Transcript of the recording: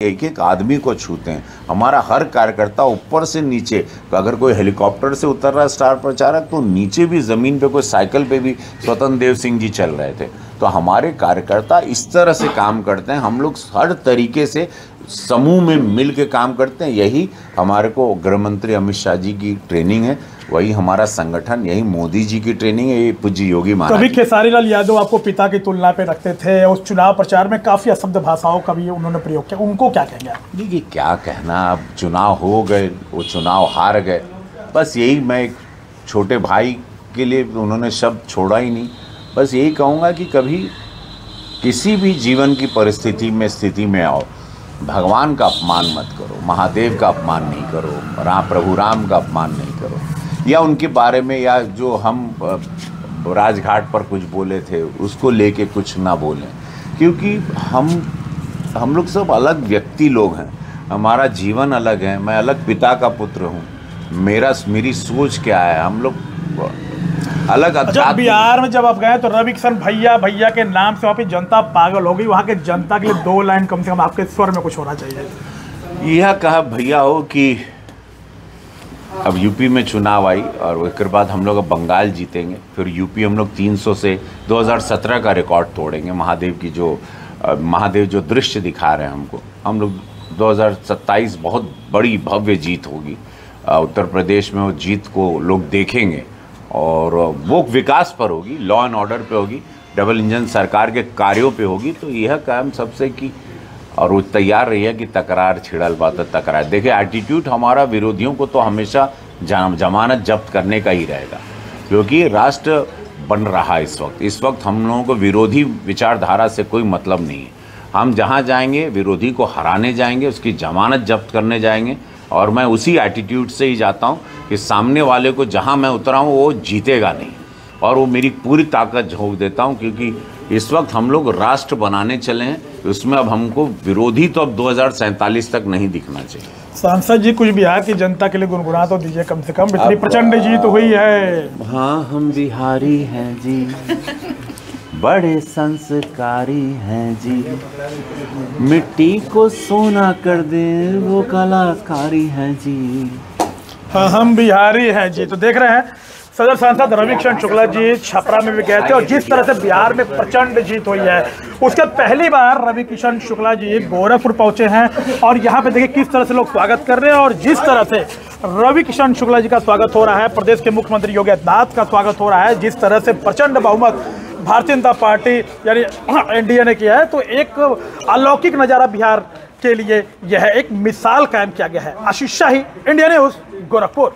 एक एक आदमी को छूते हैं। हमारा हर कार्यकर्ता ऊपर से नीचे, अगर कोई हेलीकॉप्टर से उतर रहा है स्टार प्रचारक, तो नीचे भी ज़मीन पे कोई साइकिल पे भी स्वतंत्र देव सिंह जी चल रहे थे। तो हमारे कार्यकर्ता इस तरह से काम करते हैं। हम लोग हर तरीके से समूह में मिल के काम करते हैं। यही हमारे को गृह मंत्री अमित शाह जी की ट्रेनिंग है, वही हमारा संगठन, यही मोदी जी की ट्रेनिंग है, ये पूज्य योगी महाराज। कभी खेसारी लाल यादव आपको पिता की तुलना पे रखते थे, उस चुनाव प्रचार में काफ़ी अशब्द भाषाओं का भी उन्होंने प्रयोग किया, उनको क्या कहेंगे आप? देखिए क्या कहना, अब चुनाव हो गए, वो चुनाव हार गए, बस यही मैं एक छोटे भाई के लिए उन्होंने शब्द छोड़ा ही नहीं। बस यही कहूँगा कि कभी किसी भी जीवन की परिस्थिति में स्थिति में आओ, भगवान का अपमान मत करो, महादेव का अपमान नहीं करो, प्रभु राम का अपमान नहीं करो, या उनके बारे में, या जो हम राजघाट पर कुछ बोले थे उसको लेके कुछ ना बोलें, क्योंकि हम लोग सब अलग व्यक्ति लोग हैं, हमारा जीवन अलग है। मैं अलग पिता का पुत्र हूँ, मेरी सोच क्या है, हम लोग अलग। अच्छा, बिहार में जब आप गए तो रवि किशन भैया के नाम से वहाँ पे जनता पागल हो गई। वहाँ के जनता के लिए 2 लाइन कम से कम आपके स्वर में कुछ होना चाहिए। यह कहा भैया हो कि अब यूपी में चुनाव आई और उसके बाद हम लोग अब बंगाल जीतेंगे, फिर यूपी हम लोग 300 से 2017 का रिकॉर्ड तोड़ेंगे। महादेव जो दृश्य दिखा रहे हैं हमको, हम लोग 2027 बहुत बड़ी भव्य जीत होगी उत्तर प्रदेश में। वो जीत को लोग देखेंगे और वो विकास पर होगी, लॉ एंड ऑर्डर पे होगी, डबल इंजन सरकार के कार्यों पे होगी। तो यह काम सबसे की, और वो तैयार रही है कि तकरार छिड़ल बात तकरार। देखिए एटीट्यूड हमारा विरोधियों को तो हमेशा जमानत जब्त करने का ही रहेगा, क्योंकि राष्ट्र बन रहा है इस वक्त हम लोगों को विरोधी विचारधारा से कोई मतलब नहीं है। हम जहाँ जाएंगे विरोधी को हराने जाएंगे, उसकी जमानत जब्त करने जाएंगे, और मैं उसी एटीट्यूड से ही जाता हूँ कि सामने वाले को जहाँ मैं उतरा हूँ वो जीतेगा नहीं, और वो मेरी पूरी ताकत झोंक देता हूँ, क्योंकि इस वक्त हम लोग राष्ट्र बनाने चले हैं। उसमें अब हमको विरोधी तो अब 2047 तक नहीं दिखना चाहिए। सांसद जी, कुछ बिहार की जनता के लिए गुनगुना तो दीजिए कम से कम, इतनी प्रचंड जीत हुई है। हाँ, हम बिहारी हैं जी, बड़े संस्कारी हैं जी, मिट्टी को सोना कर दे वो कलाकारी हैं जी। हाँ, हम बिहारी हैं जी। तो देख रहे हैं सदर सांसद रवि किशन शुक्ला जी छपरा में भी गए थे, और जिस तरह से बिहार में प्रचंड जीत हुई है, उसके पहली बार रवि किशन शुक्ला जी गोरखपुर पहुंचे हैं, और यहाँ पे देखिए किस तरह से लोग स्वागत कर रहे हैं। और जिस तरह से रवि किशन शुक्ला जी का स्वागत हो रहा है, प्रदेश के मुख्यमंत्री योगी आदित्यनाथ का स्वागत हो रहा है, जिस तरह से प्रचंड बहुमत भारतीय जनता पार्टी यानी एनडीए ने किया है, तो एक अलौकिक नज़ारा बिहार के लिए यह एक मिसाल कायम किया गया है। आशीष शाही, इंडिया न्यूज़, गोरखपुर।